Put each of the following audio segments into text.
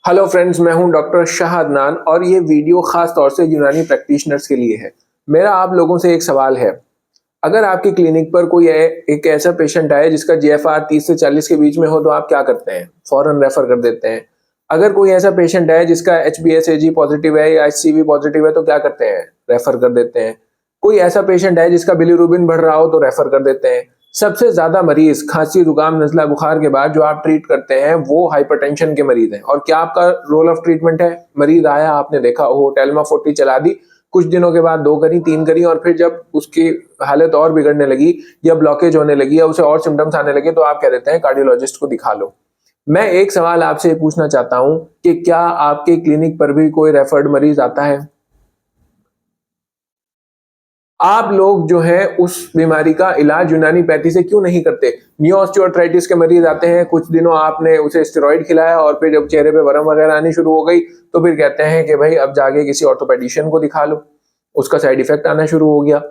Hello friends, मैं हूं doctor Shah Adnan और ये वीडियो खास तौर से यूनानी प्रैक्टिशनर्स के लिए है। मेरा आप लोगों से एक सवाल है। अगर आपकी क्लिनिक पर कोई एक ऐसा पेशेंट आए जिसका जीएफआर 30 से 40 के बीच में हो तो आप क्या करते हैं? फौरन रेफर कर देते हैं। अगर कोई ऐसा पेशेंट है जिसका एचबीएसएजी पॉजिटिव है या एचसीवी पॉजिटिव है तो क्या करते हैं? रेफर कर देते हैं। कोई ऐसा पेशेंट है जिसका बिलीरुबिन बढ़ रहा हो तो रेफर कर देते हैं। सबसे ज्यादा मरीज खांसी, जुकाम, नजला, बुखार के बाद जो आप ट्रीट करते हैं वो हाइपरटेंशन के मरीज हैं। और क्या आपका रोल ऑफ ट्रीटमेंट है? मरीज आया, आपने देखा हो, टेल्मा 40 चला दी, कुछ दिनों के बाद 2 करी, 3 करी, और फिर जब उसकी हालत और बिगड़ने लगी या ब्लॉकेज होने लगी या उसे और सिम्टम्स आने लगे तो आप कह देते हैं कार्डियोलॉजिस्ट को दिखा लो। मैं एक सवाल आपसे पूछना चाहता हूं कि क्या आपके क्लिनिक पर भी कोई रेफर्ड मरीज आता है? आप लोग जो है उस बीमारी का इलाज यूनानी पैथी से क्यों नहीं करते? नियोस्टियोआर्थराइटिस के मरीज आते हैं, कुछ दिनों आपने उसे स्टेरॉइड खिलाया और फिर जब चेहरे पे वर्म वगैरह आनी शुरू हो गई तो फिर कहते हैं कि भाई अब जाके किसी ऑर्थोपेडिशियन को दिखा लो। उसका साइड इफेक्ट आना शुरू हो गया।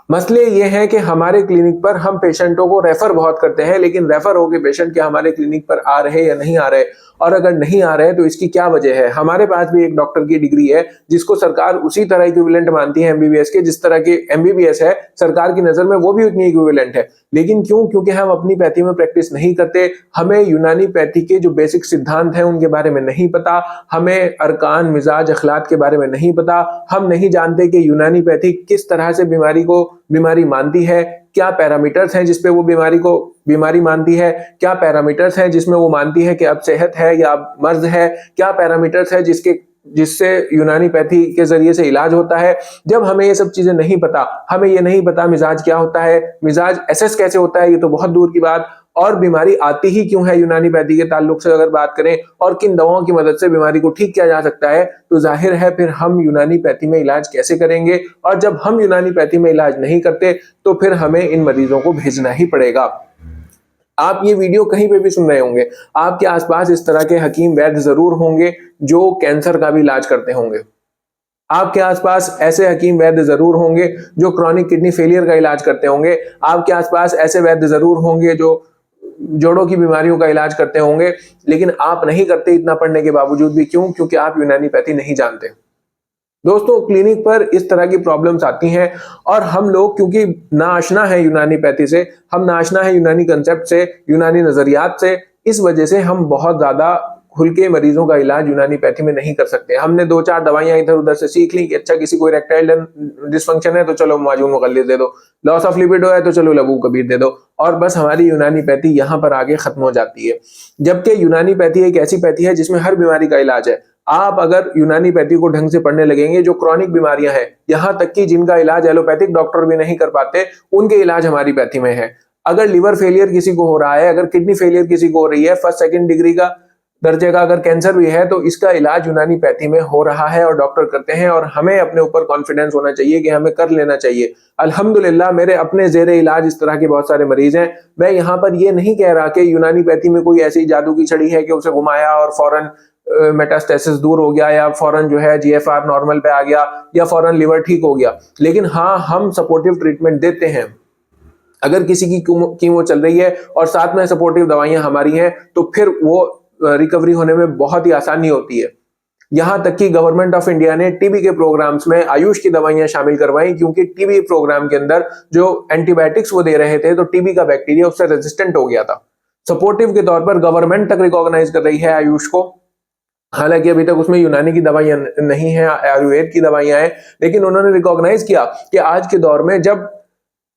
मसले ये हैं कि हमारे क्लिनिक पर हम पेशेंटों को रेफर बहुत करते हैं, लेकिन रेफर होके पेशेंट क्या हमारे क्लिनिक पर आ रहे या नहीं आ रहे, और अगर नहीं आ रहे तो इसकी क्या वजह है? हमारे पास भी एक डॉक्टर की डिग्री है जिसको सरकार उसी तरह इक्विवेलेंट मानती है एमबीबीएस के, जिस तरह के एमबीबीएस है सरकार की नजर में वो भी उतनी इक्विवेलेंट है। लेकिन क्यों? क्योंकि हम अपनी पैथी में प्रैक्टिस नहीं करते। हमें यूनानी पैथी के जो बेसिक सिद्धांत हैं उनके बारे में नहीं पता, हमें अरकान, मिजाज, अखलाक के बारे में नहीं पता, हम नहीं जानते कि यूनानी पैथी किस तरह से बीमारी मानती है, क्या पैरामीटर्स हैं जिसपे वो बीमारी को बीमारी मानती है, क्या पैरामीटर्स हैं जिसमें वो मानती है कि अब सेहत है या अब मर्ज है, क्या पैरामीटर्स है जिससे यूनानी पैथी के जरिए से इलाज होता है। जब हमें ये सब चीजें नहीं पता, हमें ये नहीं पता मिजाज क्या होता है, मिजाज एसेस कैसे होता है, ये तो बहुत दूर की बात, और बीमारी आती ही क्यों है यूनानी पैथी के ताल्लुक से अगर बात करें, और किन दवाओं की मदद से बीमारी को ठीक किया जा सकता है, तो जाहिर है फिर हम यूनानी पैथी में इलाज कैसे करेंगे? और जब हम यूनानी पैथी में इलाज नहीं करते तो फिर हमें इन मरीजों को भेजना ही पड़ेगा। आप ये वीडियो कहीं पे भी सुन रहे होंगे, आपके आसपास इस तरह के हकीम वैद्य जरूर होंगे जो कैंसर का भी इलाज करते होंगे। आपके आसपास ऐसे हकीम वैद्य जरूर होंगे जो क्रॉनिक किडनी फेलियर का इलाज करते होंगे। आपके आसपास ऐसे वैद्य जरूर होंगे जो जोड़ों की बीमारियों का इलाज करते होंगे। लेकिन आप नहीं करते इतना पढ़ने के बावजूद भी। क्यों? क्योंकि आप यूनानी पैथी नहीं जानते। दोस्तों, क्लिनिक पर इस तरह की प्रॉब्लम्स आती हैं और हम लोग क्योंकि नाआशना है यूनानी पैथी से, हम नाआशना है यूनानी कंसेप्ट से, यूनानी नजरियात से, इस वजह से हम बहुत ज्यादा खुल के मरीजों का इलाज यूनानी पैथी में नहीं कर सकते। हमने 2-4 दवाइयां इधर उधर से सीख ली कि अच्छा किसी को इरेक्टाइल डिस्फंक्शन है तो चलो माजून मुगल्लिज दे दो, लॉस ऑफ लिबिडो है तो चलो लबू कबीर दे दो, और बस हमारी यूनानी पैथी यहाँ पर आगे खत्म हो जाती है। जबकि यूनानी पैथी एक ऐसी पैथी है जिसमें हर बीमारी का इलाज है। आप अगर यूनानी पैथी को ढंग से पढ़ने लगेंगे, जो क्रॉनिक बीमारियां हैं, यहां तक कि जिनका इलाज एलोपैथिक डॉक्टर भी नहीं कर पाते, उनके इलाज हमारी पैथी में है। अगर लिवर फेलियर किसी को हो रहा है, अगर किडनी फेलियर किसी को हो रही है, फर्स्ट सेकंड डिग्री का दर्जे का अगर कैंसर भी है, तो इसका इलाज यूनानी पैथी में हो रहा है और डॉक्टर करते हैं, और हमें अपने ऊपर कॉन्फिडेंस होना चाहिए कि हमें कर लेना चाहिए। अल्हम्दुलिल्लाह मेरे अपने जेरे इलाज इस तरह के बहुत सारे मरीज हैं। मैं यहाँ पर ये नहीं कह रहा कि यूनानी पैथी में कोई ऐसी जादू की छड़ी है कि उसे घुमाया और फौरन मेटास्टेसिस दूर हो गया, या फौरन जो है जीएफआर नॉर्मल पे आ गया, या फौरन लिवर ठीक हो गया। लेकिन हाँ, हम सपोर्टिव ट्रीटमेंट देते हैं। अगर किसी की कीमो चल रही है और साथ में सपोर्टिव दवाइयां हमारी हैं तो फिर वो रिकवरी होने में बहुत ही आसानी होती है। यहां तक कि गवर्नमेंट ऑफ इंडिया ने टीबी के प्रोग्राम्स में आयुष की दवाइयां शामिल करवाई, क्योंकि टीबी प्रोग्राम के अंदर जो एंटीबायोटिक्स वो दे रहे थे तो टीबी का बैक्टीरिया उससे रेजिस्टेंट हो गया था। सपोर्टिव के तौर पर गवर्नमेंट तक रिकॉग्नाइज कर रही है आयुष को। हालांकि अभी तक उसमें यूनानी की दवाइयां नहीं है, आयुर्वेद की दवाइयां हैं, लेकिन उन्होंने रिकॉग्नाइज किया कि आज के दौर में जब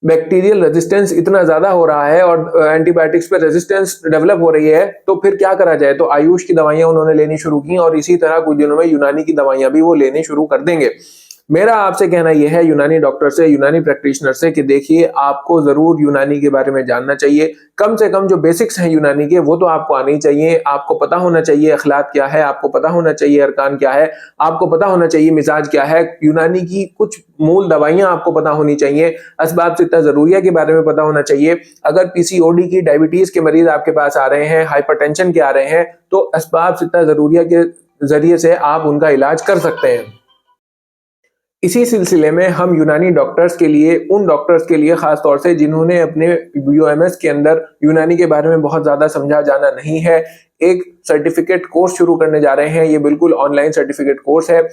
बैक्टीरियल रेजिस्टेंस इतना ज्यादा हो रहा है और एंटीबायोटिक्स पे रेजिस्टेंस डेवलप हो रही है, तो फिर क्या करा जाए। तो आयुष की दवाइयां उन्होंने लेनी शुरू की, और इसी तरह कुछ दिनों में यूनानी की दवाइयां भी वो लेनी शुरू कर देंगे। मेरा आपसे कहना यह है यूनानी डॉक्टर से, यूनानी प्रैक्टिशनर से, कि देखिए आपको जरूर यूनानी के बारे में जानना चाहिए। कम से कम जो बेसिक्स हैं यूनानी के वो तो आपको आने ही चाहिए। आपको पता होना चाहिए अखलाक क्या है, आपको पता होना चाहिए अरकान क्या है, आपको पता होना चाहिए मिजाज क्या है, यूनानी की कुछ मूल दवाइयां आपको पता होनी चाहिए, असबाब सित्ता जरूरिया के बारे में पता होना चाहिए। अगर पीसीओडी की, डायबिटीज के मरीज आपके पास आ रहे हैं, हाइपरटेंशन के आ रहे हैं, तो असबाब सित्ता जरूरिया के जरिए से आप उनका इलाज कर सकते हैं। इसी सिलसिले में हम यूनानी डॉक्टर्स के लिए, उन डॉक्टर्स के लिए खास तौर से जिन्होंने अपने यूएमएस के अंदर यूनानी के बारे में बहुत ज्यादा समझा जाना नहीं है, एक सर्टिफिकेट कोर्स शुरू करने जा रहे हैं। ये बिल्कुल ऑनलाइन सर्टिफिकेट कोर्स है।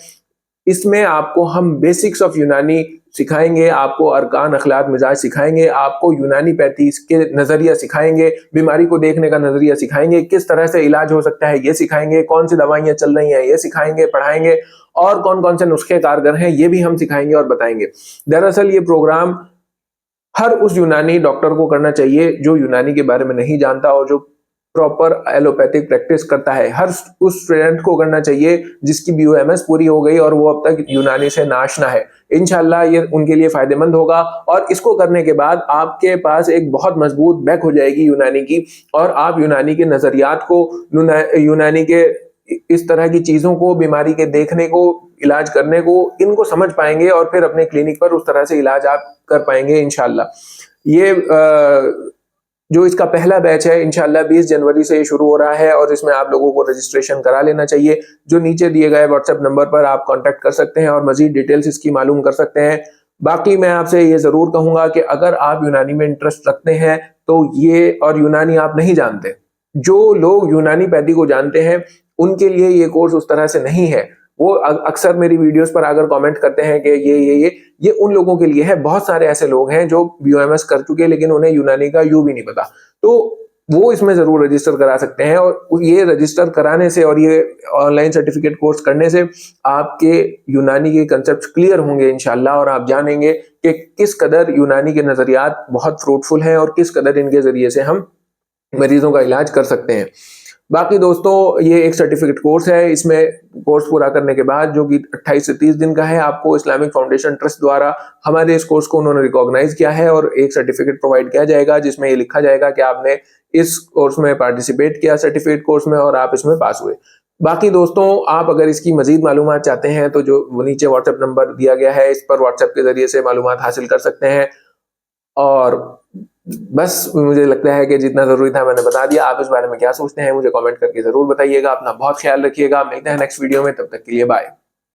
इसमें आपको हम बेसिक्स ऑफ यूनानी सिखाएंगे, आपको अरकान, अखलाक, मिजाज सिखाएंगे, आपको यूनानी पैथीज के नजरिया सिखाएंगे, बीमारी को देखने का नजरिया सिखाएंगे, किस तरह से इलाज हो सकता है ये सिखाएंगे, कौन सी दवाइयां चल रही हैं ये सिखाएंगे, पढ़ाएंगे, और कौन कौन से नुस्खे कारगर हैं ये भी हम सिखाएंगे और बताएंगे। दरअसल ये प्रोग्राम हर उस यूनानी डॉक्टर को करना चाहिए जो यूनानी के बारे में नहीं जानता और जो प्रॉपर एलोपैथिक प्रैक्टिस करता है। हर उस स्टूडेंट को करना चाहिए जिसकी BOMS पूरी हो गई और वो अब तक यूनानी से नाशना है। इंशाल्लाह ये उनके लिए फायदेमंद होगा, और इसको करने के बाद आपके पास एक बहुत मजबूत बैक हो जाएगी यूनानी की, और आप यूनानी के नजरियात को, यूनानी के इस तरह की चीजों को, बीमारी के देखने को, इलाज करने को, इनको समझ पाएंगे और फिर अपने क्लिनिक पर उस तरह से इलाज आप कर पाएंगे इंशाल्लाह। ये जो इसका पहला बैच है इंशाल्लाह 20 जनवरी से ये शुरू हो रहा है, और इसमें आप लोगों को रजिस्ट्रेशन करा लेना चाहिए। जो नीचे दिए गए व्हाट्सएप नंबर पर आप कांटेक्ट कर सकते हैं और मजीद डिटेल्स इसकी मालूम कर सकते हैं। बाकी मैं आपसे ये जरूर कहूंगा कि अगर आप यूनानी में इंटरेस्ट रखते हैं तो ये, और यूनानी आप नहीं जानते, जो लोग यूनानी पैथी को जानते हैं उनके लिए ये कोर्स उस तरह से नहीं है। वो अक्सर मेरी वीडियोस पर आकर कमेंट करते हैं कि ये उन लोगों के लिए है। बहुत सारे ऐसे लोग हैं जो BOMS कर चुके हैं लेकिन उन्हें यूनानी का यू भी नहीं पता, तो वो इसमें जरूर रजिस्टर करा सकते हैं। और ये रजिस्टर कराने से और ये ऑनलाइन सर्टिफिकेट कोर्स करने से आपके यूनानी के कंसेप्ट क्लियर होंगे इंशाल्लाह, और आप जानेंगे कि किस कदर यूनानी के नजरियात बहुत फ्रूटफुल हैं और किस कदर इनके जरिए से हम मरीजों का इलाज कर सकते हैं। बाकी दोस्तों ये एक सर्टिफिकेट कोर्स है। इसमें कोर्स पूरा करने के बाद, जो कि 28 से 30 दिन का है, आपको इस्लामिक फाउंडेशन ट्रस्ट द्वारा हमारे इस कोर्स को उन्होंने रिकॉग्नाइज किया है और एक सर्टिफिकेट प्रोवाइड किया जाएगा जिसमें ये लिखा जाएगा कि आपने इस कोर्स में पार्टिसिपेट किया, सर्टिफिकेट कोर्स में, और आप इसमें पास हुए। बाकी दोस्तों आप अगर इसकी मजीद मालूमात चाहते हैं तो जो नीचे व्हाट्सएप नंबर दिया गया है इस पर व्हाट्सएप के जरिए से मालूमात हासिल कर सकते हैं। और बस मुझे लगता है कि जितना जरूरी था मैंने बता दिया। आप इस बारे में क्या सोचते हैं मुझे कमेंट करके जरूर बताइएगा। अपना बहुत ख्याल रखिएगा। मिलते हैं नेक्स्ट वीडियो में, तब तक के लिए बाय।